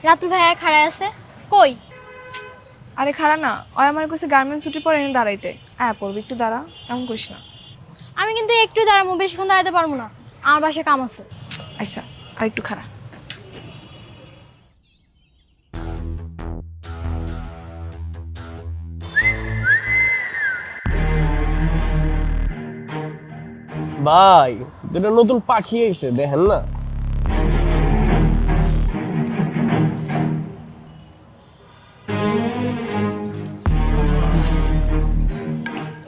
রাতুল ভাইয়া খাড়ায় আছে কই? আরে খাড়া না, ওই আমার কাছে গার্মেন্টস ছুটি পরে এনে দাঁড়াইতে। পড়বি একটু দাঁড়া, এমন করিস না। আমি কিন্তু একটু দাঁড়াবো, বেশিক্ষণ দাঁড়াতে পারবো না, আমার বাসায় কাম আছে। আচ্ছা, আর একটু খাড়া। ভাই দুটো নতুন পাখি এসে দেখেন না।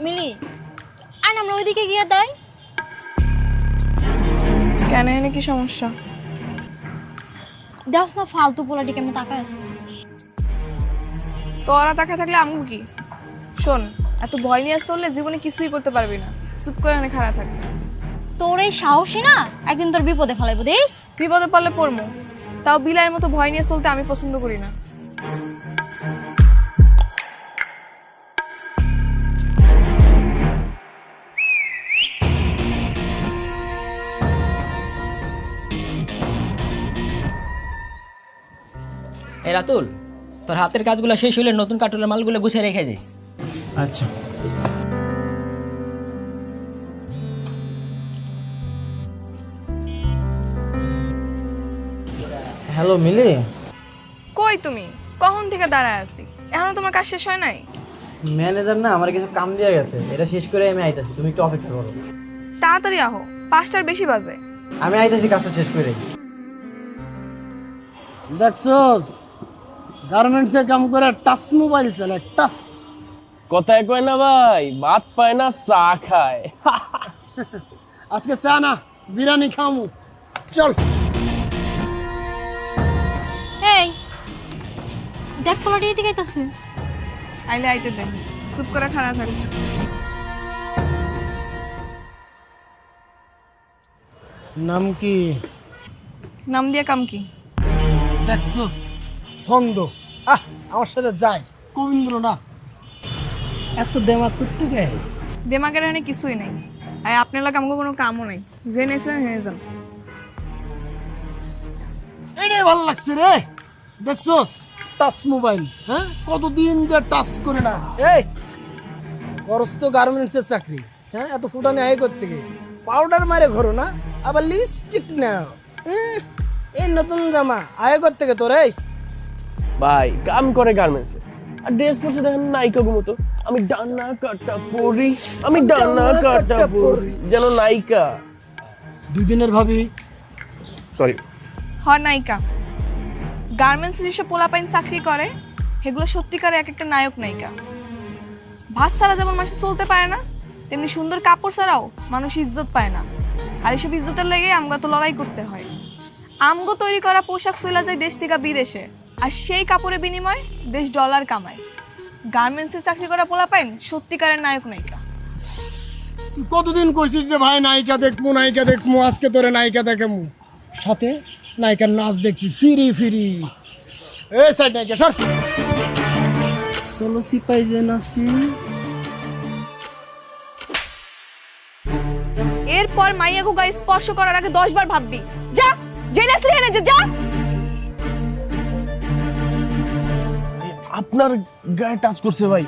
মিলি আর আমরা ওইদিকে গিয়ে দাঁড়াই। কেন, এনে কি সমস্যা? দেখছ না ফালতু পোলাটি কেমন তাকায় আছে। তোরা তাকায় থাকলে আমু কি? শোন, এত ভয় নিয়ে চললে জীবনে কিছুই করতে পারবি না। চুপ করে এনে খাড়া থাক। তোর এই সাহসী না একদিন তোর বিপদে ফেলাইবো দেখ। বিপদে পড়লে পড়মু, তাও বিলাইয়ের মতো ভয় নিয়ে চলতে আমি পছন্দ করি না। এই রাতুল, তোর হাতের কাজগুলো শেষ হলে নতুন কার্টুনের মালগুলো গুছিয়ে রেখে যাইস। আচ্ছা। হ্যালো মিলি। কই তুমি? কখন থেকে দাঁড়ায় আছি, এখনো তোমার কাজ শেষ হয় নাই? ম্যানেজার না আমার কিছু কাম দিয়ে গেছে, এটা শেষ করে আমি আইতাছি, তুমি একটু অপেক্ষা করো। তাড়াতাড়ি আহো, 5টার বেশি বাজে। আমি আইতাছি কাজটা শেষ করে। দেখছস গার্মেন্টসে কাম করে টাচ মোবাইল চালে টাচ। কথায় কয় না ভাই, ভাত পায় না চা খায়। আজকে চা না বিরিয়ানি খামু, চল। এই দেখ পোলাটি এদিকে আইতাছে। আইলে আইতে দেন, চুপ করে খাড়া থাক। নাম কি? নাম দিয়া কাম কি? দেখছস ছন্দ, আমার সাথে যায় কবীন্দ্র না। এত দেমাগ করতে গে? দেমাগের এখানে কিছুই নেই। আর আপনার লাগে আমাকে কোনো কামও নেই, যে নেছিলেন হেরে যান। এটাই ভালো লাগছে রে। দেখছস টাচ মোবাইল, হ্যাঁ কতদিন যে টাচ করে না। এই করস তো গার্মেন্টসের চাকরি, হ্যাঁ এত ফুটানি আয় করতে গে? পাউডার মারে ঘরো না, আবার লিপস্টিক নাও। এই নতুন জামা আয় করতে গে তোর? এই ভাই কাম করে গার্মেন্টসে, আর ড্রেস পরছে দেখেন নায়িকা মতো। আমি ডানা কাটা পরি, আমি ডানা কাটা পরি, যেন নায়িকা। 2 দিনের ভাবি। সরি। নায়িকা। গার্মেন্টসে যেসব পোলাপাইন চাকরি করে সেগুলো সত্যিকারে এক একটা নায়ক নায়িকা। ভাত ছাড়া যেমন মানুষ চলতে পারে না, তেমনি সুন্দর কাপড় ছাড়াও মানুষ ইজ্জত পায় না। আর এসব ইজ্জতের লেগে আমগো তো লড়াই করতে হয়। আমগো তৈরি করা পোশাক চলে যায় দেশ থেকে বিদেশে, আর সেই কাপড়ের বিনিময়ে দেশ ডলার কামায়। গার্মেন্টসে চাকরি করা পোলাপাইন সত্যিকারের নায়ক নায়িকা। তুই কতদিন কইছিস যে ভাই নায়িকা দেখমু নায়িকা দেখমু, আজকে তোরে নায়িকা দেখামু, সাথে নায়িকার নাচ দেখবি ফিরি ফিরি। এই সাইড নায়িকা সর। চলো সিপাই যে নাচি। এরপর মাইয়াগো গায়ে স্পর্শ করার আগে 10 বার ভাববি। যা, জেনে আসলি এনে যা। আপনার গায়ে টাচ করছে ভাই।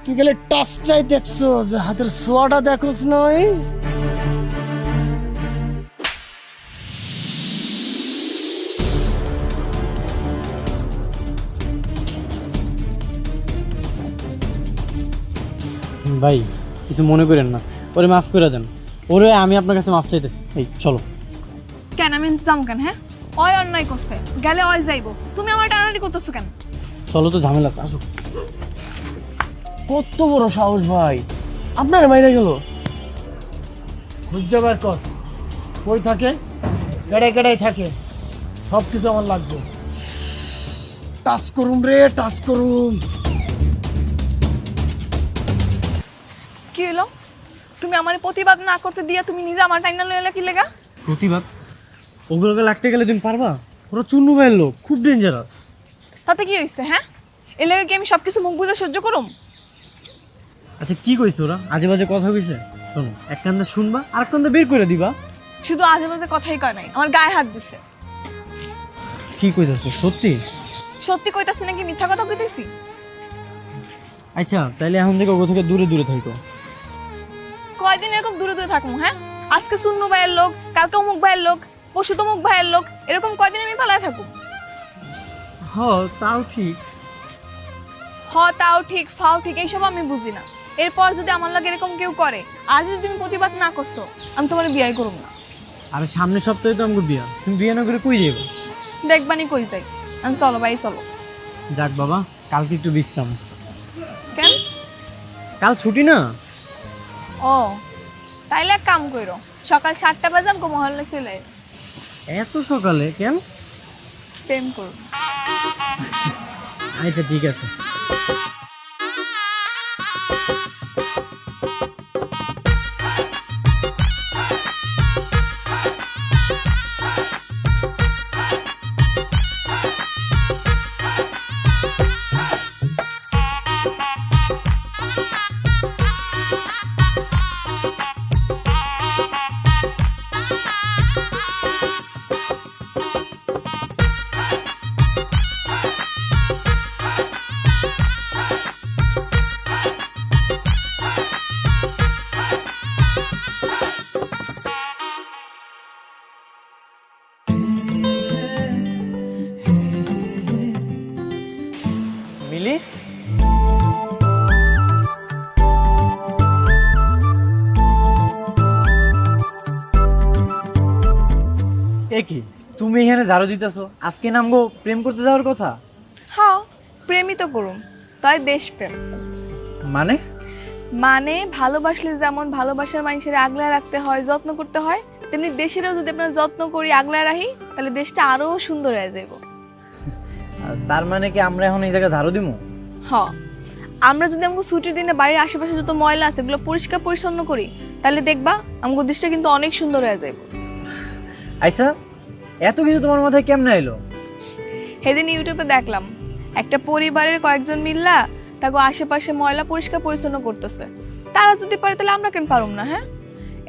তুই গেলে টাচটাই দেখছো, যে হাতের ছোঁয়াটা দেখোস নয়। ভাই কিছু মনে করেন না, ওরে মাফ করে দেন। ওরে আমি আপনার কাছে মাফ চাইতেছি। এই চলো। কেন আমি ইন্তজাম কেন? হ্যাঁ, অয় অন্যায় করছে, গেলে অয় যাইবো। তুমি আমার টানাটানি করতেছো কেন? চলো তো, ঝামেলা আছে, আসো। কত বড় সাহস ভাই, আপনার মাইরা গেল। বুঝাবার কর কই থাকে, কেড়ে কেড়াই থাকে, সব কিছু আমার লাগবে। টাচ করুম রে, টাচ করুম। কি হলো? তুমি আমার প্রতিবাদ না করতে দিয়া তুমি নিজে আমার টাইনা লইলা কি লেগা? প্রতিবাদ? ওগুলোকে লাগতে গেলে তুমি পারবা? ওরা চুন্নু ভাইয়ের লোক, খুব ডেঞ্জারাস। তাতে কি হইছে? হ্যাঁ, এর লেগে কি আমি সবকিছু মুখ বুঝে সহ্য করুম? আচ্ছা কি কইছ ওরা? আজে বাজে কথা কইছে? শোনো, এক কান্দে শুনবা আর এক কান্দে বের করে দিবা। শুধু আজে বাজে কথাই কয় নাই, আমার গায়ে হাত দিছে। কি কইতাছো সত্যি? সত্যি কইতাছি নাকি মিথ্যা কথা কইতেছি? আচ্ছা তাইলে এখন থেকে ওগো থেকে দূরে দূরে থাকো। কয়দিন এরকম দূরে দূরে থাকবো? হ্যাঁ, আজকে সুন্নু ভাইয়ের লোক, কালকে অমুক ভাইয়ের লোক, পরশু তমুক ভাইয়ের লোক, এরকম কয়দিন আমি পালায় থাকবো? হ তাও ঠিক। তাও ঠিক, ফাও ঠিক, এইসব আমি বুঝি না। এরপর যদি আমার লাগে এরকম কেউ করে, আর যদি তুমি প্রতিবাদ না করছো, আমি তোমার বিয়ে করব না। আরে সামনের সপ্তাহে তো আমাকে বিয়া, তুমি বিয়ে না করে কই যাইবা? দেখবানি কই যাই আমি। চলো ভাই চলো। যাক বাবা, কালকে একটু বিশ্রাম। কেন? কাল ছুটি না। ও তাইলে এক কাম করো, সকাল 7টা বাজে আমাকে মহল্লা চলে এত সকালে কেন? প্রেম করো। আচ্ছা ঠিক আছে। মিলি, এ কি তুমি এখানে ঝাড়ু দিতেছো? আজকে নামগো প্রেম করতে যাওয়ার কথা। হ্যাঁ, প্রেমই তো করুম, তাই দেশপ্রেম। মানে? মানে ভালোবাসলে যেমন ভালোবাসার মানুষের আগলায় রাখতে হয়, যত্ন করতে হয়, তেমনি দেশেরও যদি আপনার যত্ন করি, আগলায় রাখি, তাহলে দেশটা আরো সুন্দর হয়ে যাব। তার মানে কি আমরা এখন এই জায়গায় ঝাড়ু দিমু? হ্যাঁ, আমরা যদি আমাকে ছুটির দিনে বাড়ির আশেপাশে যত ময়লা আছে এগুলো পরিষ্কার পরিচ্ছন্ন করি, তাহলে দেখবা আমাকে দেশটা কিন্তু অনেক সুন্দর হয়ে যাব। আচ্ছা, এত কিছু তোমার মাথায় কেমনে এলো? সেদিন ইউটিউবে দেখলাম একটা পরিবারের কয়েকজন মিল্লা তাকে আশেপাশে ময়লা পরিষ্কার পরিচ্ছন্ন করতেছে। তারা যদি পারে তাহলে আমরা কেন পারুম না? হ্যাঁ,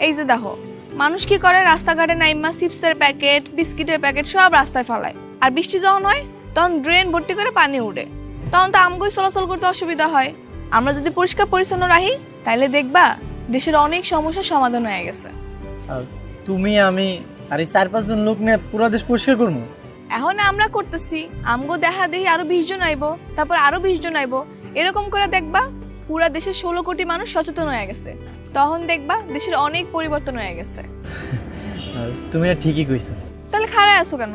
এই যে দেখো মানুষ কি করে, রাস্তাঘাটে নাইমা চিপসের প্যাকেট, বিস্কিটের প্যাকেট সব রাস্তায় ফেলায়, আর বৃষ্টি যখন হয় তখন ড্রেন ভর্তি করে পানি উঠে, তখন তো আমগোই চলাচল করতে অসুবিধা হয়। আমরা যদি পরিষ্কার পরিচ্ছন্ন রাখি তাহলে দেখবা দেশের অনেক সমস্যার সমাধান হয়ে গেছে। তুমি, আমি আর এই 4-5 জন লোক নিয়ে পুরো দেশ পরিষ্কার করবো। এখন আমরা করতেছি, আমগো দেখা দেখি আরো 20 জন আইবো, তারপর আরো 20 জন আইবো, এরকম করে দেখবা পুরা দেশের 16 কোটি মানুষ সচেতন হয়ে গেছে। তখন দেখবা দেশের অনেক পরিবর্তন হয়ে গেছে। তুমি না ঠিকই কইছো। তাহলে খাড়ায় আছো কেন?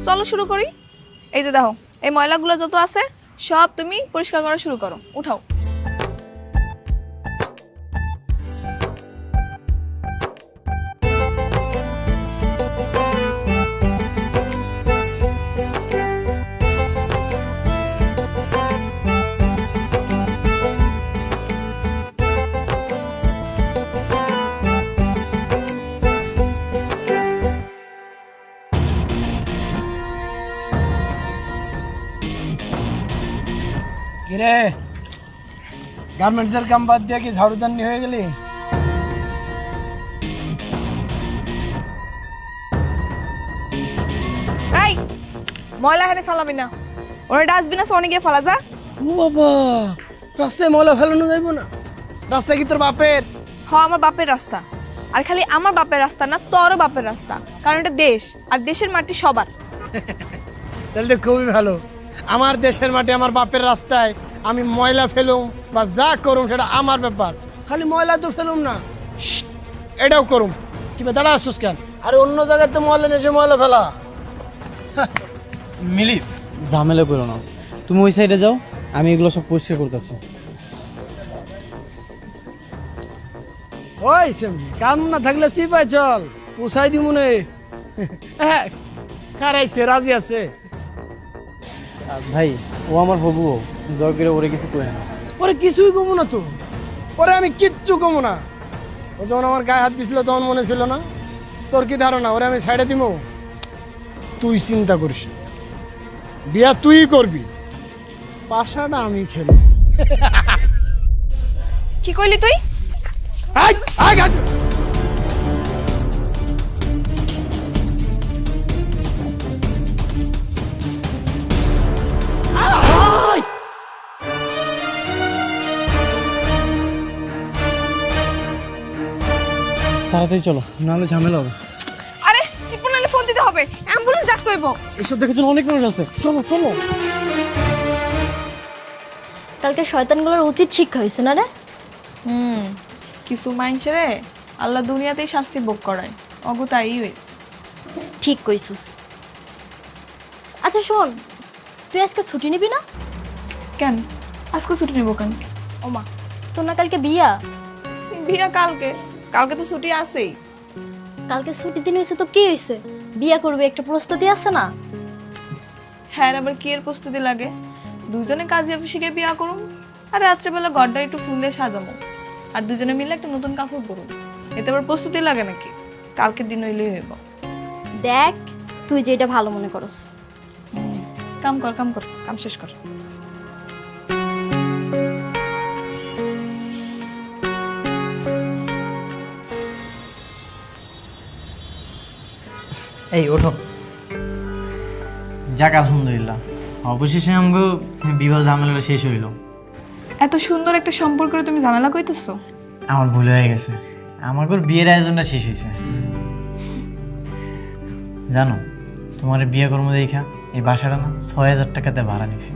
চলো শুরু করি। এই যে দেখো এই ময়লাগুলো যত আছে সব তুমি পরিষ্কার করা শুরু করো, উঠাও। কিরে, গার্মেন্টসের কাম বাদ দিয়ে কি ঝাড়ুদানি হয়ে গেলি? এই ময়লা এখানে ফেলাবি না, ওরা ডাস্টবিন আছে অনেকে ফেলা যা। ও বাবা, রাস্তায় ময়লা ফেলানো যাইব না? রাস্তা কি তোর বাপের? হ্যাঁ, আমার বাপের রাস্তা। আর খালি আমার বাপের রাস্তা না, তোরও বাপের রাস্তা, কারণ এটা দেশ, আর দেশের মাটি সবার। তাহলে তো খুবই ভালো। আমার দেশের মাটি, আমার বাপের রাস্তায় আমি ময়লা ফেলুম বা যা করুম সেটা আমার ব্যাপার। খালি ময়লা তো ফেলুম না, এটাও করুম। কি দাঁড়া আসুস কেন? আরে অন্য জায়গায় তো ময়লা নেই, ময়লা ফেলা। মিলি, ঝামেলা করো না, তুমি ওই সাইডে যাও, আমি এগুলো সব পরিষ্কার করতেছি। ওই কাম না থাকলে চিপাই চল, পোষাই দি মনে। খারাইছে, রাজি আছে। ভাই ও আমার হবু, দয়া করে ওরে কিছু কই না। ওরে কিছুই কমো না তো, ওরে আমি কিচ্ছু কমো না। ও যখন আমার গায়ে হাত দিছিল তখন মনে ছিল না? তোর কি ধারণা ওরে আমি ছাইড়ে দিব? তুই চিন্তা করিস, বিয়া তুই করবি, পাশাটা আমি খেলব। কি কইলি তুই? তাড়াতাড়ি চলো, নাহলে ঝামেলা হবে। আরে টিপন লাইনে ফোন দিতে হবে, অ্যাম্বুলেন্স ডাকতে হইব। এসব দেখার জন্য অনেক মানুষ আছে, চলো চলো। কালকে শয়তানগুলোর উচিত শিক্ষা হয়েছে না রে? কিছু মাইনসেরে আল্লাহ দুনিয়াতেই শাস্তি ভোগ করায়, অগতাই হয়েছে। ঠিক কইছিস। আচ্ছা শোন, তুই আজকে ছুটি নিবি না? কেন আজকে ছুটি নেবো কেন? ওমা, তোর না কালকে বিয়া? বিয়া কালকে, কালকে তো ছুটি আছেই। কালকে ছুটি দিন হয়েছে তো কি হয়েছে? বিয়া করবে একটা প্রস্তুতি আছে না? হ্যাঁ, আবার কি এর প্রস্তুতি লাগে? দুজনে কাজী অফিসে গিয়ে বিয়া করুম, আর রাত্রেবেলা ঘরটা একটু ফুল দিয়ে সাজামো, আর দুজনে মিলে একটা নতুন কাপড় পরুম। এতে আবার প্রস্তুতি লাগে নাকি? কালকের দিন হইলেই হইব। দেখ তুই যেটা ভালো মনে করস। কাম কর, কাম কর, কাম শেষ কর। এই ওঠো। যাক আলহামদুলিল্লাহ, অবশেষে আমগো বিবাহ ঝামেলাটা শেষ হইল। এত সুন্দর একটা সম্পর্কে তুমি ঝামেলা কইতেছো? আমার ভুল হয়ে গেছে, আমাগোর বিয়ের আয়োজনটা শেষ হয়েছে। জানো, তোমার বিয়ে কর্ম দেখা এই বাসাটা না ৬,০০০ টাকাতে ভাড়া নিছি।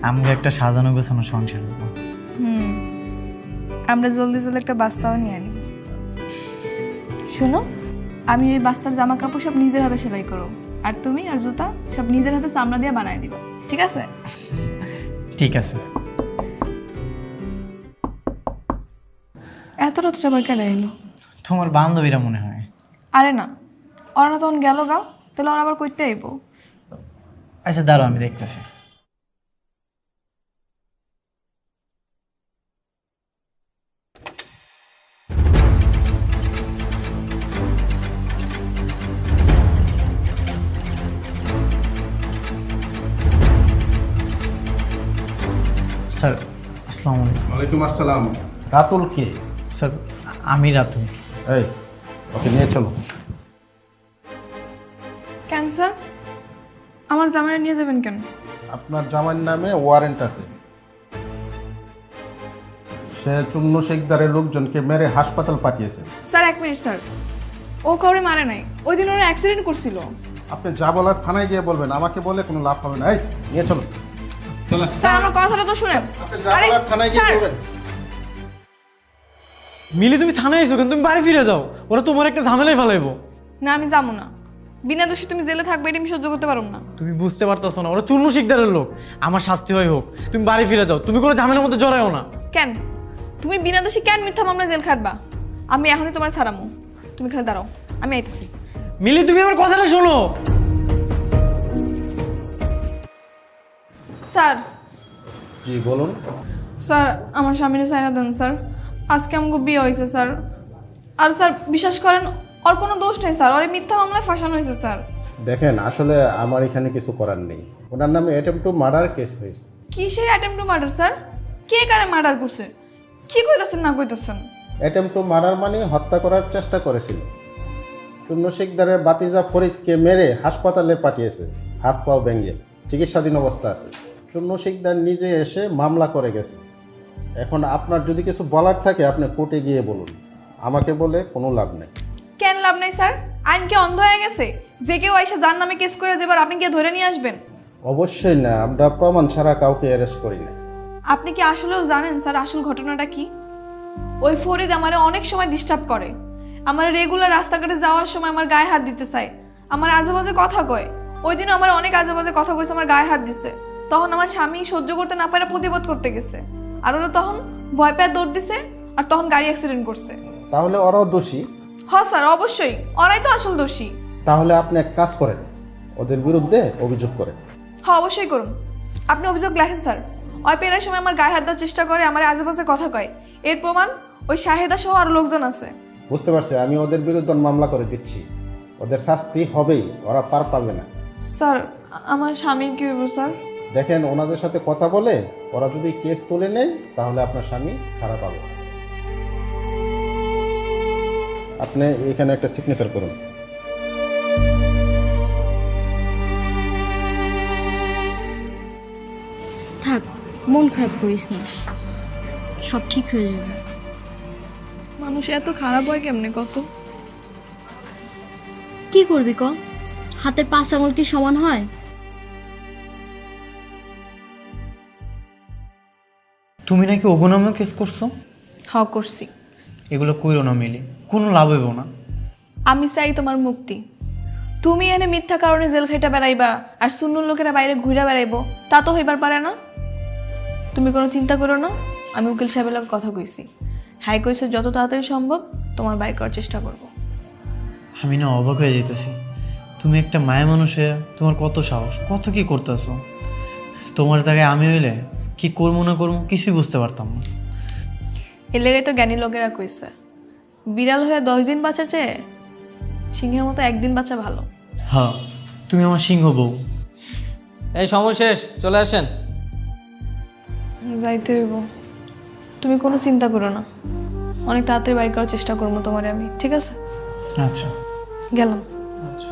আমগো একটা সাজানো গোছানো সংসার হইব। আমরা জলদি জলদি একটা বাচ্চাও নিয়ে আনি। শোনো, আমি ওই বাচ্চার জামা কাপড় সব নিজের হাতে সেলাই করো, আর তুমি আর জুতা সব নিজের হাতে চামড়া দিয়ে বানাই দিবা, ঠিক আছে? ঠিক আছে। এত রাতটা আবার কেন এলো? তোমার বান্ধবীরা মনে হয়। আরে না, ওরা না তখন গেল গাও, তাহলে ওরা আবার কইতে আইব। আচ্ছা দাঁড়াও, আমি দেখতেছি। স্যার আসসালামু আলাইকুম। ওয়ালাইকুম আসসালাম। রাতুল কে? স্যার আমি রাতুল। এই, ওকে নিয়ে চলো। কেন স্যার? আমার জামাইরা নিয়ে যাবেন কেন? আপনার জামাইয়ের নামে ওয়ারেন্ট আছে। সে চুন্নু শেখদারের লোকজনকে মেরে হাসপাতাল পাঠিয়েছে। স্যার এক মিনিট স্যার, ও কাউরে মারে নাই, ওই দিন ওরা অ্যাক্সিডেন্ট করছিল। আপনি যা বলার থানায় গিয়ে বলবেন, আমাকে বলে কোনো লাভ হবে না। এই, নিয়ে চলো। স্যার আমার কথাটা তো শুনেন। আপনি যা বলার থানায় গিয়ে স্যার, বলবেন। মিলি তুমি থানায় এসো কেন? তুমি বাড়ি ফিরে যাও, ওরা তোমার একটা ঝামেলায় ফেলাইবো। না আমি যাবো না, বিনা দোষী তুমি জেলে থাকবে এটা আমি সহ্য করতে পারবো না। তুমি বুঝতে পারতেছো না, ওরা চুন্নু শিকদারের লোক। আমার শাস্তি হয় হোক, তুমি বাড়ি ফিরে যাও, তুমি কোনো ঝামেলার মধ্যে জড়াও না। কেন তুমি বিনা দোষী কেন মিথ্যা মামলা জেল খাটবা? আমি এখনই তোমার ছাড়ামো, তুমি খালি দাঁড়াও, আমি আইতেছি। মিলি তুমি আমার কথাটা শোনো। স্যার, জি বলুন। স্যার আমার স্বামীর সাইনা দেন স্যার, আজকে আমাকে বিয়ে হয়েছে স্যার। আর স্যার বিশ্বাস করেন, ওর কোনো দোষ নেই স্যার, ওর এই মিথ্যা মামলায় ফাঁসানো হয়েছে স্যার। দেখেন, আসলে আমার এখানে কিছু করার নেই। ওনার নামে অ্যাটেম্প টু মার্ডার কেস হয়েছে। কিসের অ্যাটেম্প টু মার্ডার স্যার? কে কারে মার্ডার করছে? কি কইতাছেন না কইতাছেন? অ্যাটেম্প টু মার্ডার মানে হত্যা করার চেষ্টা করেছিল। চুন্নু শেখদারের বাতিজা ফরিদকে মেরে হাসপাতালে পাঠিয়েছে, হাত পাও ভেঙে চিকিৎসাধীন অবস্থা আছে। চুন্নু শেখদার নিজে এসে মামলা করে গেছে। এখন আপনার যদি কিছু বলার থাকে আপনি কোর্টে গিয়ে বলুন, আমাকে বলে কোনো লাভ নেই। কেন লাভ নাই স্যার? আইন কি অন্ধ হয়ে গেছে? যে কেউ এসে যার নামে কেস করে যাবার আপনি কি ধরে নিয়ে আসবেন? অবশ্যই না, আমরা প্রমাণ ছাড়া কাউকে অ্যারেস্ট করি না। আপনি কি আসলেও জানেন স্যার আসল ঘটনাটা কি? ওই ফরিদ আমারে অনেক সময় ডিস্টার্ব করে, আমার রেগুলার রাস্তাঘাটে যাওয়ার সময় আমার গায়ে হাত দিতে চায়, আমার আজেবাজে কথা কয়। ওই দিনও আমার অনেক আজেবাজে কথা কইছে, আমার গায়ে হাত দিছে। তখন আমার স্বামী সহ্য করতে না পারে প্রতিবাদ করতে গেছে, আর ওরা তখন ভয় পেয়ে দৌড় দিছে, আর তখন গাড়ি অ্যাক্সিডেন্ট করছে। তাহলে ওরাও দোষী? হ্যাঁ স্যার অবশ্যই, ওরাই তো আসল দোষী। তাহলে আপনি এক কাজ করেন, ওদের বিরুদ্ধে অভিযোগ করেন। হ্যাঁ অবশ্যই করুন, আপনি অভিযোগ লেখেন স্যার। ওই পেরার সময় আমার গায়ে হাত দেওয়ার চেষ্টা করে, আমার আজেবাজে কথা কয়, এর প্রমাণ ওই শাহেদা সহ আরো লোকজন আছে। বুঝতে পারছি, আমি ওদের বিরুদ্ধে মামলা করে দিচ্ছি। ওদের শাস্তি হবেই, ওরা পার পাবে না। স্যার আমার স্বামীর কি হইব স্যার? দেখেন, ওনাদের সাথে কথা বলে ওরা যদি কেস তুলে নেয় তাহলে আপনার স্বামী ছাড়া পাবে। আপনি এখানে একটা সিগনেচার করুন। থাক, মন খারাপ করিস না, সব ঠিক হয়ে যাবে। মানুষ এত খারাপ হয় কেমনে কত? কি করবি ক? হাতের 5 আঙুল কি সমান হয়? তুমি নাকি অগুনামে কেস করছো? করছি। এগুলো কইরো না মিলি, কোনো লাভ হইব না। আমি চাই তোমার মুক্তি। তুমি এনে মিথ্যা কারণে জেল খাইটা বেড়াইবা আর সুন্নুর লোকেরা বাইরে ঘুরে বেড়াইবো, তা তো হইবার পারে না। তুমি কোনো চিন্তা করো না, আমি উকিল সাহেবের লগে কথা কইছি। হাই কইছে যত তাড়াতাড়ি সম্ভব তোমার বাইর করার চেষ্টা করব। আমি না অবাক হয়ে যেতেছি, তুমি একটা মায়া মানুষে তোমার কত সাহস, কত কি করতেছো। তোমার জায়গায় আমি হইলে কি করবো না করবো কিছুই বুঝতে পারতাম না। এর লেগে তো জ্ঞানী লোকেরা কইছে, বিড়াল হয়ে 10 দিন বাঁচার চেয়ে সিংহের মতো একদিন বাঁচা ভালো। হ্যাঁ, তুমি আমার সিংহ বউ। এই সময় শেষ, চলে আসেন। যাইতে হইব। তুমি কোনো চিন্তা করো না, অনেক তাড়াতাড়ি বাইর করার চেষ্টা করবো তোমারে আমি, ঠিক আছে? আচ্ছা, গেলাম। আচ্ছা।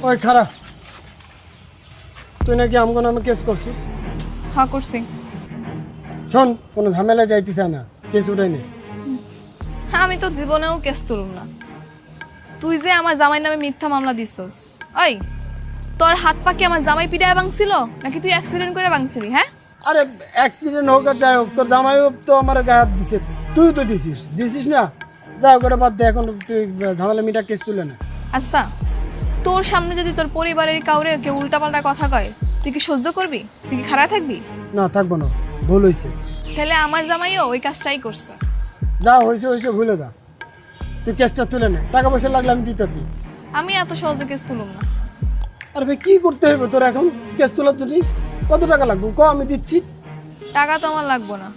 ওই খারাপ, তুই নাকি আমগো নামে কেস করছিস? হ্যাঁ করছি। শোন, কোনো ঝামেলা যাইতে চায় না, কেস উঠাই নে। হ্যাঁ, আমি তো জীবনেও কেস তুলুম না। তুই যে আমার জামাই নামে মিথ্যা মামলা দিছস, ওই তোর হাত পা কি আমার জামাই পিটায় ভাঙছিল নাকি তুই অ্যাক্সিডেন্ট করে ভাঙছিলি? হ্যাঁ, আরে অ্যাক্সিডেন্ট হোক আর যাই হোক, তোর জামাইও তো আমার গায়ে হাত দিছে, তুই তো দিছিস না? যাও করে বাদ দে, এখন তুই ঝামেলা মিটা কেস তুলে না। আচ্ছা, তোর সামনে যদি তোর পরিবারের কাউরে কেউ উল্টাপাল্টা কথা কয়, তুই কি সহ্য করবি? তুই কি খারাপ থাকবি? না, থাকবো না, ভুল হয়েছে। তাহলে আমার জামাইও ওই কাজটাই করছে। যা হয়েছে হয়েছে, ভুলে দা, তুই কেসটা তুলে নে, টাকা পয়সা লাগলে আমি দিতেছি। আমি এত সহজে কেস তুলুম না। আরে ভাই, কি করতে হবে তোর এখন কেস তোলার জন্য? কত টাকা লাগবে ক, আমি দিচ্ছি। টাকা তো আমার লাগবো না,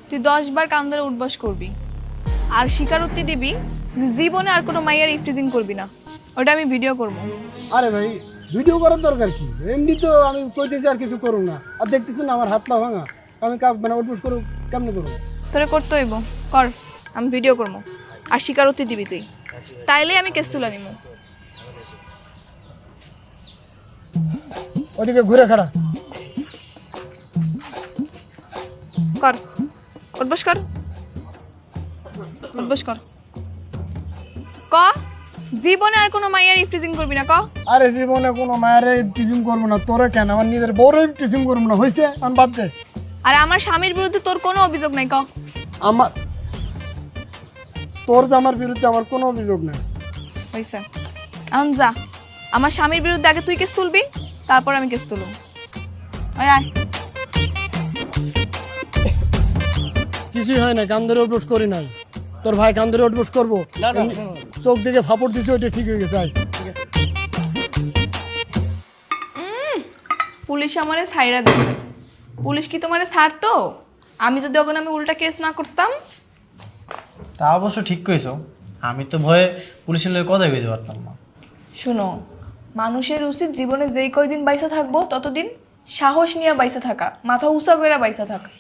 তুই 10 বার কান ধরে উঠবাস করবি আর স্বীকারোক্তি দিবি যে জীবনে আর কোনো মাইয়ার ইফটিজিং করবি না। ওটা আমি ভিডিও করবো। আরে ভাই, ভিডিও করার দরকার কি? এমনি তো আমি কইতেছি আর কিছু করুন না, আর দেখতেছি না আমার হাত পা ভাঙা, আমি মানে উঠবুস করুক কেমনি করবো? তোরে করতে হইব, কর, আমি ভিডিও করবো আর স্বীকারোক্তি দিবি তুই, তাইলে আমি কেস তুলে নিব। ওদিকে ঘুরে খাড়া কর, উঠবাস কর, উঠবাস কর। ক জীবনে আর কোনো মাইয়ার ইফটিজিং করবি না, ক। আরে জীবনে কোনো মায়ের টিচিং করবো না, তোরে কেন, আমার নিজের বউরে টিচিং করবো না, হয়েছে? আমি বাদ দে। আর আমার স্বামীর বিরুদ্ধে তোর কোনো অভিযোগ নাই, ক। আমার তোর জামার বিরুদ্ধে আমার কোনো অভিযোগ নেই। হয়েছে, এখন যা, আমার স্বামীর বিরুদ্ধে আগে তুই কেস তুলবি, তারপর আমি কেস তুলব। আয় আয়। কিছুই হয় না, কান ধরে উঠবোস করি নাই, তোর ভাই কান ধরে উঠবোস করবো? চোখ দিকে ফাপড় দিছে, ওইটা ঠিক হয়ে গেছে। আয়। পুলিশ আমারে ছাইরা দিছে। পুলিশ কি তোমারে ছাড়তো আমি যদি ওখানে আমি উল্টা কেস না করতাম? তা অবশ্য ঠিক কইছো, আমি তো ভয়ে পুলিশের লোক কথাই কইতে পারতাম না। শুনো, মানুষের উচিত জীবনে যেই কয়দিন বাইসা থাকবো ততদিন সাহস নিয়ে বাইসা থাকা, মাথা উঁচা করে বাইসা থাকা।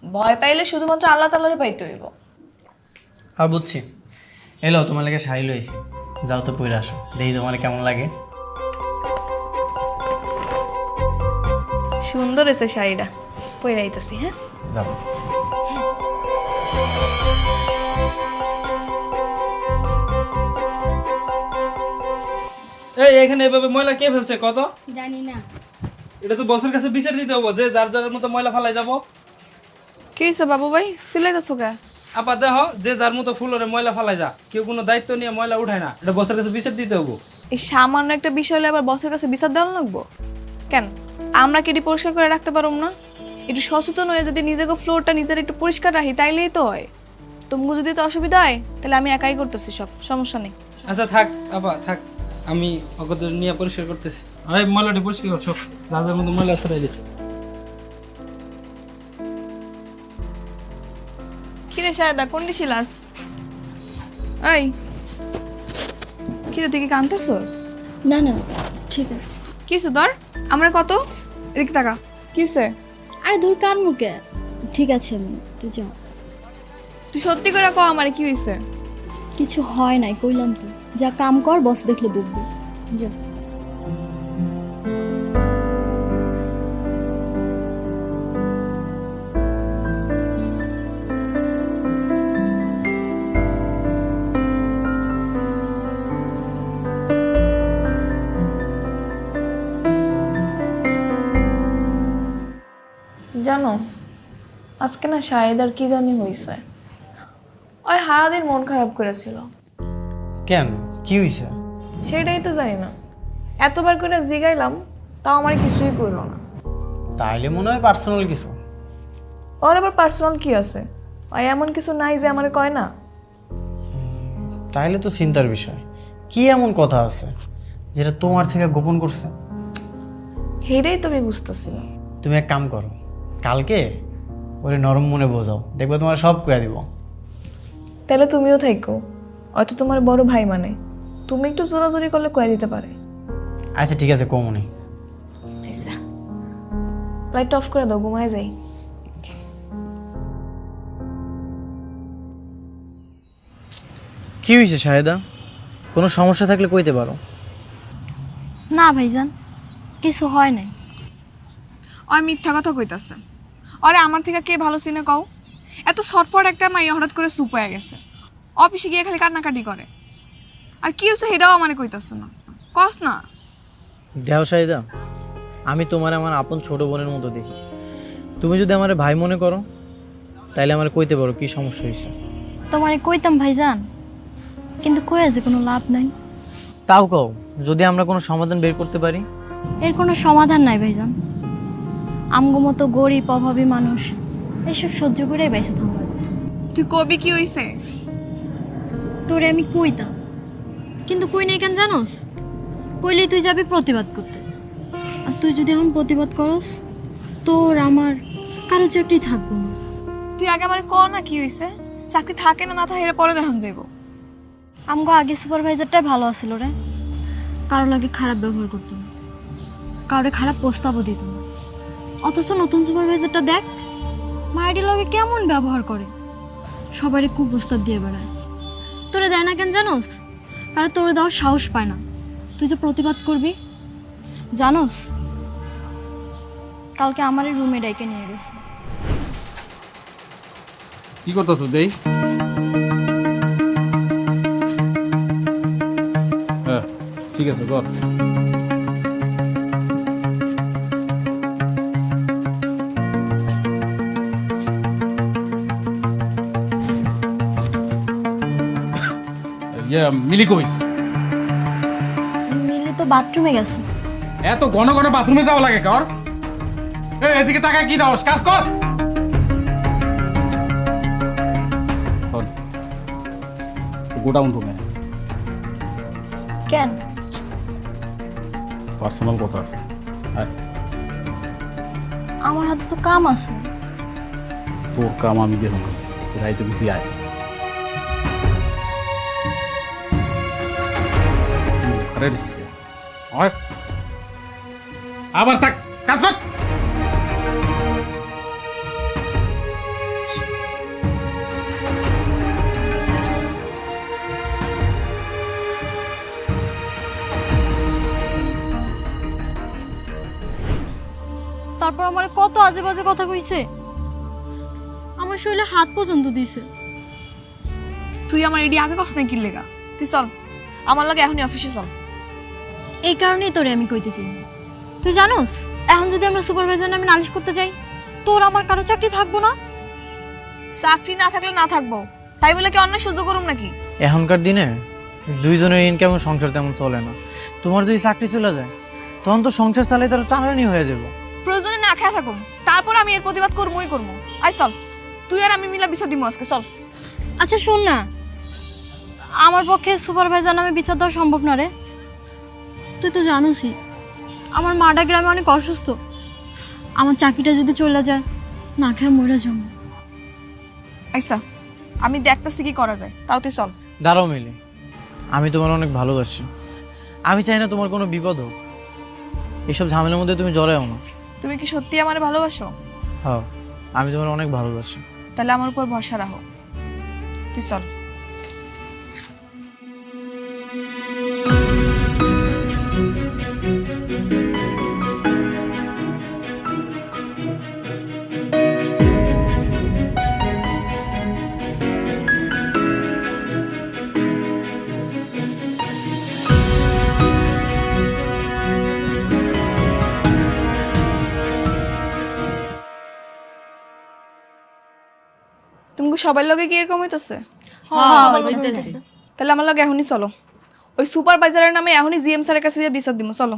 ভয় পাইলে শুধুমাত্র আল্লাহ তাআলারে পাইতে হইব। আর বুঝছি, এলো তোমার লাগে শাড়ি লইছি, যাও তো পরে আসো, দেখি তোমার কেমন লাগে। সুন্দর এসে শাড়িটা, পরে আইতাছি। হ্যাঁ, যাও। এই এখানে এভাবে ময়লা কে ফেলছে কত? জানি না। এটা তো বসের কাছে বিচার দিতে হবো যে যার যার মতো ময়লা ফালাই যাবো। কি হয়েছে বাবু ভাই, সিলাইতেছো কে? আপা দেহ যে যার মতো ফুলরে ময়লা ফালাই যা, কেউ কোনো দায়িত্ব নিয়ে ময়লা উঠায় না, এটা বসের কাছে বিচার দিতে হবো। এই সামান্য একটা বিষয় হলে আবার বসের কাছে বিচার দেওয়া লাগবো কেন? আমরা কি এটি পরিষ্কার করে রাখতে পারবো না? একটু সচেতন হয়ে যদি নিজেকে ফ্লোরটা নিজের একটু পরিষ্কার রাখি তাইলেই তো হয়। তোমাকে যদি তো অসুবিধা হয় তাহলে আমি একাই করতেছি, সব সমস্যা নেই। আচ্ছা থাক আপা থাক, আমি অগত নিয়ে পরিষ্কার করতেছি। আরে ময়লাটা পরিষ্কার করছো, যার যার মতো ময়লা সরাই দিচ্ছ। কিরে শায়দা, কোনটি ছিলাস? এই কিরে, তুই কি কাঁদতেছস? না না, ঠিক আছে। কি হয়েছে তোর? আমরা কত এদিকে টাকা কি হয়েছে? আরে ধর কান মুখে, ঠিক আছে আমি, তুই যা। তুই সত্যি করে কও আমারে কি হয়েছে? কিছু হয় নাই, কইলাম তো। যা কাম কর, বস দেখলে বকবে, যা। আজকে না শাহেদার কি জানি হয়েছে, ওই সারাদিন মন খারাপ করেছিল। কেন, কি হয়েছে? সেটাই তো জানি না, এতবার করে জিগাইলাম তাও আমার কিছুই করলো না। তাইলে মনে হয় পার্সোনাল কিছু। ওর আবার পার্সোনাল কি আছে? ওই এমন কিছু নাই যে আমার কয় না। তাইলে তো চিন্তার বিষয়। কি এমন কথা আছে যেটা তোমার থেকে গোপন করছে? হেরেই তো আমি বুঝতেছি না। তুমি এক কাম করো, কালকে ওরে নরম মনে বোঝাও, দেখবে তোমার সব কয়া দিব। তাহলে তুমিও থাকো, হয়তো তোমার বড় ভাই মানে, তুমি একটু জোরাজোরি করলে কয়ে দিতে পারে। আচ্ছা ঠিক আছে, কমনি। আচ্ছা, লাইট অফ করে দাও, ঘুমায় যাই। কি হয়েছে শাহেদা? কোনো সমস্যা থাকলে কইতে পারো। না ভাইজান, কিছু হয় নাই। ওই মিথ্যা কথা কইতাছে। আরে আমার থেকে কে ভালো চিনে কও? এত ছটফট একটা মাইয়া হঠাৎ করে চুপ হয়ে গেছে, অফিসে গিয়ে খালি কান্নাকাটি করে। আর কি হচ্ছে সেটাও আমার কইতাছে না, কস না। দেও শাহেদা, আমি তোমার আমার আপন ছোট বোনের মতো দেখি। তুমি যদি আমার ভাই মনে করো তাইলে আমার কইতে পারো কি সমস্যা হয়েছে। তোমারে কইতাম ভাইজান, কিন্তু কয়ে যে কোনো লাভ নাই। তাও কও, যদি আমরা কোনো সমাধান বের করতে পারি। এর কোনো সমাধান নাই ভাইজান। আমগো মতো গরিব অভাবী মানুষ এসব সহ্য করেই বেঁচে থাকবো। তুই কবি কি হইছে? তোরে আমি কইতাম, কিন্তু কই নাই কেন জানোস? কইলেই তুই যাবি প্রতিবাদ করতে, আর তুই যদি এখন প্রতিবাদ করস তোর আমার কারো চাকরি থাকবো না। তুই আগে আমার ক না কি হইছে, চাকরি থাকে না না থাকে এর পরে দেখান যাইব। আমগো আগে সুপারভাইজারটাই ভালো আছিল রে, কারো লাগে খারাপ ব্যবহার করতো না, কারোর খারাপ প্রস্তাবও দিত না। অথচ নতুন সুপারভাইজারটা দেখ, মায়ের লগে কেমন ব্যবহার করে, সবারই কুপ্রস্তাব দিয়ে বেড়ায়। তোরে দেয় না কেন জানোস? কারণ তোরে দেওয়ার সাহস পায় না। তুই যে প্রতিবাদ করবি জানোস, কালকে আমার রুমে ডাইকে নিয়ে গেছে। কি করতেছ দেই? হ্যাঁ ঠিক আছে, কর। মিলি কই? মিলি তো বাথরুমে গেছে। এত ঘন ঘন বাথরুমে যাওয়া লাগে কর? এদিকে তাকায় কি দাও, কাজ কর। গোডাউন রুমে কেন? পার্সোনাল কথা আছে। আমার হাতে তো কাম আছে। তোর কাম আমি দেব, রাইতে বেশি আয়। আবার থাক, কাজ কর। তারপর আমার কত আজে বাজে কথা কইছে, আমার শরীরে হাত পর্যন্ত দিছে। তুই আমার এডি আগে কস না কি লেগা? তুই চল আমার লাগে এখনই অফিসে চল। এই কারণেই তোরে আমি কইতে চাই না। তুই জানোস, এখন যদি আমরা সুপারভাইজার নামে নালিশ করতে যাই, তোর আমার কারো চাকরি থাকবো না। চাকরি না থাকলে না থাকবো, তাই বলে কি অন্যায় সহ্য করুম নাকি? এখনকার দিনে দুইজনের ইনকাম সংসার তেমন চলে না। তোমার যদি চাকরি চলে যায় তখন তো সংসার চালাই তার টানানি হয়ে যাবে। প্রয়োজনে না খেয়ে থাকুম, তারপর আমি এর প্রতিবাদ করবই করবো। আই চল, তুই আর আমি মিলা বিচার দিমু আজকে, চল। আচ্ছা শোন না, আমার পক্ষে সুপারভাইজার নামে বিচার দেওয়া সম্ভব না রে। তুই তো জানোসই আমার মাডা গ্রামে অনেক অসুস্থ। আমার চাকরিটা যদি চলে যায়, না খেয়ে মরে যাবো। আচ্ছা আমি দেখতেছি কি করা যায়, তাও তুই চল। দাঁড়াও মিলি, আমি তোমার অনেক ভালোবাসি। আমি চাই না তোমার কোনো বিপদ হোক। এইসব ঝামেলার মধ্যে তুমি জড়াও না। তুমি কি সত্যি আমার ভালোবাসো? হ্যাঁ, আমি তোমার অনেক ভালোবাসি। তাহলে আমার উপর ভরসা রাখো, তুই চল। সবার লগে কি এরকম হইতেছে? হইতেছে। তাহলে আমার লগে এখনই চলো, ওই সুপারভাইজারের নামে এখনই জিএম স্যারের কাছে দিয়ে বিচার দিব। চলো।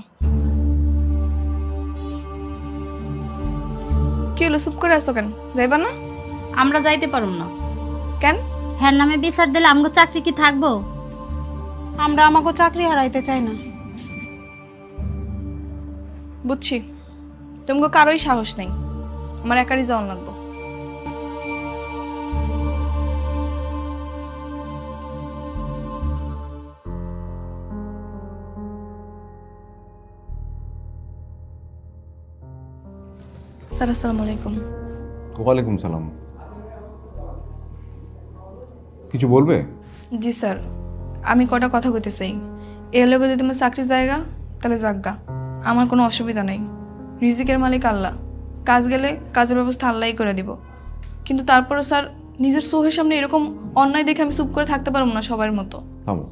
কি হলো, চুপ করে আসো কেন? যাইবা না? আমরা যাইতে পারুম না। কেন? হ্যাঁ নামে বিচার দিলে আমগো চাকরি কি থাকবো? আমরা আমাকে চাকরি হারাইতে চাই না। বুঝছি, তোমাকে কারোই সাহস নেই, আমার একারই যাওয়ান লাগবো। স্যার আসসালামু আলাইকুম। ওয়ালাইকুম সালাম। কিছু বলবে? জি স্যার, আমি কটা কথা কইতে চাই। এর লগে যদি তোমার চাকরির জায়গা তাহলে যাজ্ঞা, আমার কোনো অসুবিধা নেই। রিজিকের মালিক আল্লাহ, কাজ গেলে কাজের ব্যবস্থা আল্লাহই করে দিব। কিন্তু তারপরে স্যার, নিজের চোখের সামনে এরকম অন্যায় দেখে আমি চুপ করে থাকতে পারবো না সবার মতো। থামো,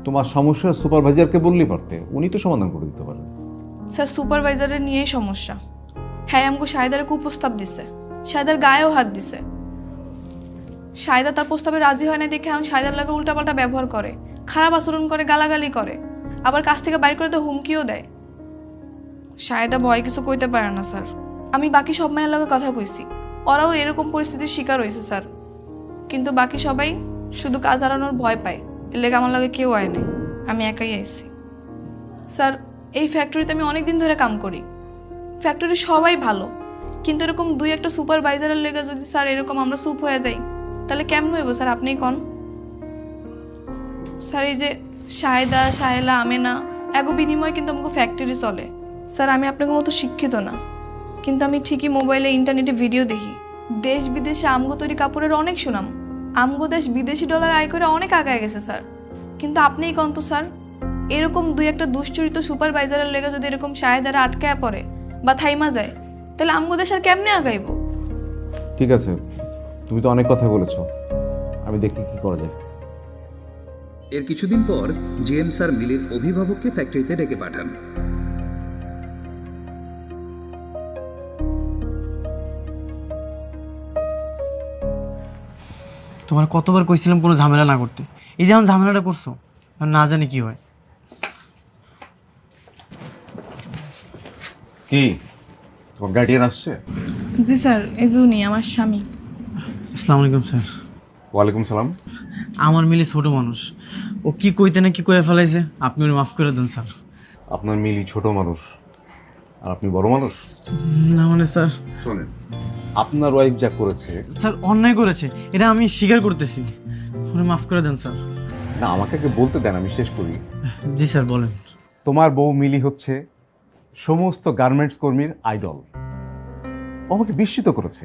তোমার সমস্যা সুপারভাইজারকে বললেই পারতে, উনি তো সমাধান করে দিতে পারেন। স্যার সুপারভাইজারের নিয়েই সমস্যা। হ্যাঁ আমাকে শাহেদার কুপ্রস্তাব দিছে, শাহেদার গায়েও হাত দিছে। শাহেদা তার প্রস্তাবে রাজি হয় না দেখে এখন শাহেদার লাগে উল্টাপাল্টা ব্যবহার করে, খারাপ আচরণ করে, গালাগালি করে, আবার কাছ থেকে বাইর করে তো হুমকিও দেয়। শাহেদা ভয় কিছু কইতে পারে না স্যার। আমি বাকি সব মায়ের লগে কথা কইছি, ওরাও এরকম পরিস্থিতির শিকার হয়েছে স্যার। কিন্তু বাকি সবাই শুধু কাজ হারানোর ভয় পায়, এর লেগে আমার লগে কেউ আয় নাই, আমি একাই আইছি। স্যার এই ফ্যাক্টরিতে আমি অনেক দিন ধরে কাম করি, ফ্যাক্টরি সবাই ভালো, কিন্তু এরকম দুই একটা সুপারভাইজারের লেগে যদি স্যার এরকম আমরা চুপ হয়ে যাই তাহলে কেমন হইব স্যার? আপনিই কন। স্যার এই যে শাহেদা, শাহেলা, আমেনা, এগো বিনিময়ে কিন্তু আমাকে ফ্যাক্টরি চলে। স্যার আমি আপনাকে মতো শিক্ষিত না, কিন্তু আমি ঠিকই মোবাইলে ইন্টারনেটে ভিডিও দেখি, দেশ বিদেশে আমগো তৈরি কাপড়ের অনেক সুনাম, আমগো দেশ বিদেশি ডলার আয় করে অনেক আগায় গেছে স্যার। কিন্তু আপনিই কন তো স্যার, এরকম দুই একটা দুশ্চরিত সুপারভাইজারের লেগে যদি এরকম শাহেদারা আটকায় পড়ে বা থাইমা যায় তাহলে আমগো দেশ আর কেমনে আগাইব? ঠিক আছে, তুমি তো অনেক কথা বলেছো, আমি দেখি কি করা যায়। এর কিছুদিন পর জিএম স্যার মিলির অভিভাবককে ফ্যাক্টরিতে ডেকে পাঠান। তোমার কতবার কইছিলাম কোনো ঝামেলা না করতে, এই যেমন ঝামেলাটা করছো, আর না জানি কি হয়। কি তোমার গার্ডিয়ান আসছে? জি স্যার, এজুনি আমার স্বামী। আসসালামু আলাইকুম স্যার। ওয়ালাইকুম সালাম। আমার মিলি ছোট মানুষ, ও কি কইতে না কি কয়ে ফেলাইছে, আপনি ওর মাফ করে দেন স্যার। আপনার মিলি ছোট মানুষ আর আপনি বড় মানুষ? না মানে স্যার, শোনেন, আপনার ওয়াইফ যা করেছে স্যার অন্যায় করেছে, এটা আমি স্বীকার করতেছি, ওরে মাফ করে দেন স্যার। না, আমাকে আগে বলতে দেন, আমি শেষ করি। জি স্যার বলেন। তোমার বউ মিলি হচ্ছে সমস্ত গার্মেন্টস কর্মীর আইডল। ও আমাকে বিস্মিত করেছে,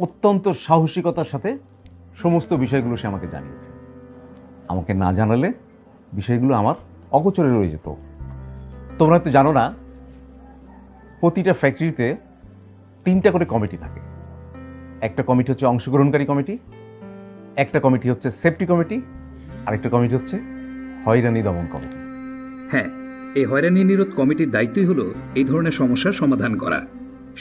অত্যন্ত সাহসিকতার সাথে সমস্ত বিষয়গুলো সে আমাকে জানিয়েছে। আমাকে না জানালে বিষয়গুলো আমার অগোচরে রয়ে যেত। তোমরা তো জানো না, প্রতিটা ফ্যাক্টরিতে 3টা করে কমিটি থাকে। একটা কমিটি হচ্ছে অংশগ্রহণকারী কমিটি, একটা কমিটি হচ্ছে সেফটি কমিটি, আরেকটা কমিটি হচ্ছে হয়রানি দমন কমিটি। হ্যাঁ, এই হয়রানি নিরোধ কমিটির দায়িত্বই হলো এই ধরনের সমস্যার সমাধান করা।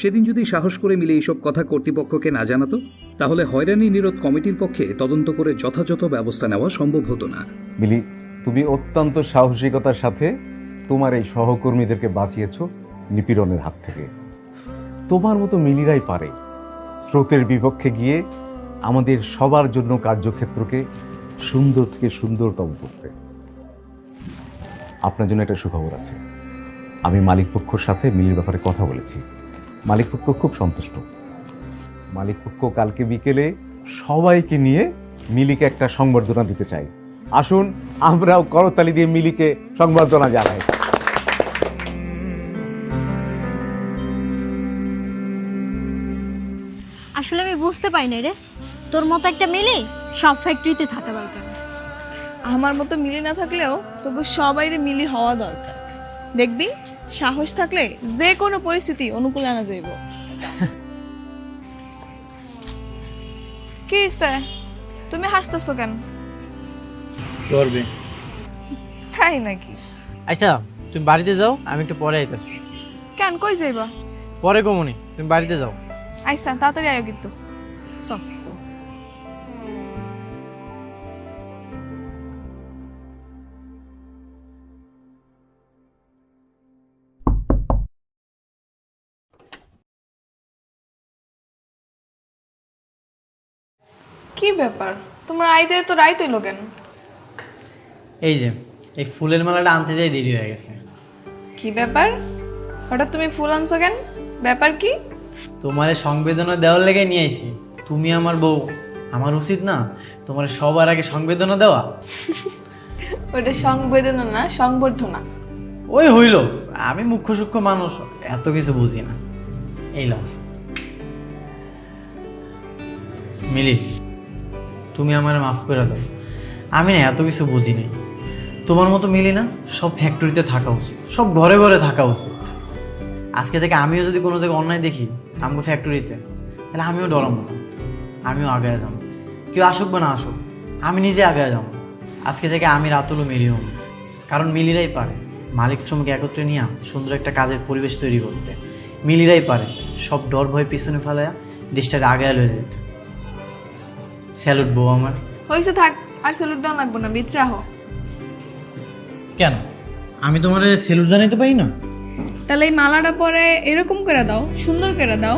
সেদিন যদি সাহস করে মিলে এইসব কথা কর্তৃপক্ষকে না জানাতো তাহলে হয়রানি নিরোধ কমিটির পক্ষে তদন্ত করে যথাযথ ব্যবস্থা নেওয়া সম্ভব হতো না। মিলি, তুমি অত্যন্ত সাহসিকতার সাথে তোমার এই সহকর্মীদেরকে বাঁচিয়েছো নিপীড়নের হাত থেকে। তোমার মতো মিলিরাই পারে স্রোতের বিপক্ষে গিয়ে আমাদের সবার জন্য কার্যক্ষেত্রকে সুন্দর থেকে সুন্দরতম করতে। আপনার জন্য একটা সুখবর আছে, আমি মালিকপক্ষের সাথে মিলির ব্যাপারে কথা বলেছি। মালিকপক্ষ খুব সন্তুষ্ট। মালিকপক্ষ কালকে বিকেলে সবাইকে নিয়ে মিলিকে একটা সংবর্ধনা দিতে চাই। আসুন আমরাও করতালি দিয়ে মিলিকে সংবর্ধনা জানাই। আসলে আমি বুঝতে পারি না রে, তোর মতো একটা মিলি সব ফ্যাক্টরিতে থাকা দরকার। আমার মতো মিলি না থাকলেও তোকে সবাইরে মিলি হওয়া দরকার। দেখবি সাহস থাকলে যে কোনো পরিস্থিতি অনুকূলে আনা যাইব। কি স্যার, তুমি হাসতেছো কেন? করবে তাই নাকি? আচ্ছা তুমি বাড়িতে যাও, আমি একটু পরে আইতাছি। কেন, কই যাইবা? পরে কমনি, তুমি বাড়িতে যাও। আইসা তাড়াতাড়ি আয়ো কিন্তু। চল। কি ব্যাপার তোমার আইতে তো রাইত হইলো কেন? এই যে এই ফুলের মালাটা আনতে যাই দেরি হয়ে গেছে। কি ব্যাপার হঠাৎ তুমি ফুল আনছো কেন? ব্যাপার কি? তোমারে সংবেদনা দেওয়ার লেগে নিয়ে আইছি। তুমি আমার বউ, আমার উচিত না তোমার সবার আগে সংবেদনা দেওয়া? ওটা সংবেদনা না, সংবর্ধনা। ওই হইল, আমি মুখ্য সূক্ষ্ম মানুষ, এত কিছু বুঝি না। এই লাও মিলি, তুমি আমার মাফ করে দাও। আমি না এত কিছু বুঝি নাই। তোমার মতো মিলি না সব ফ্যাক্টরিতে থাকা উচিত, সব ঘরে ঘরে থাকা উচিত। আজকে থেকে আমিও যদি কোনো জায়গায় অন্যায় দেখি আমগো ফ্যাক্টরিতে, তাহলে আমিও ডরাবো না, আমিও আগায় যাবো। কেউ আসুক বা না আসুক, আমি নিজে আগায় যাবো। আজকে থেকে আমি রাতুলও মিলি হব, কারণ মিলিরাই পারে মালিক শ্রমিক একত্রে নিয়ে সুন্দর একটা কাজের পরিবেশ তৈরি করতে। মিলিরাই পারে সব ডর ভয় পিছনে ফেলায়া দেশটাকে আগায় লয়ে যেতে। স্যালুট বউ আমার। হয়েছে থাক, আর স্যালুট দেওয়া লাগবো না, বিচরা হো। কেন আমি তোমার স্যালুট জানাইতে পারি না? তাহলে এই মালাটা পরে এরকম করে দাও, সুন্দর করে দাও।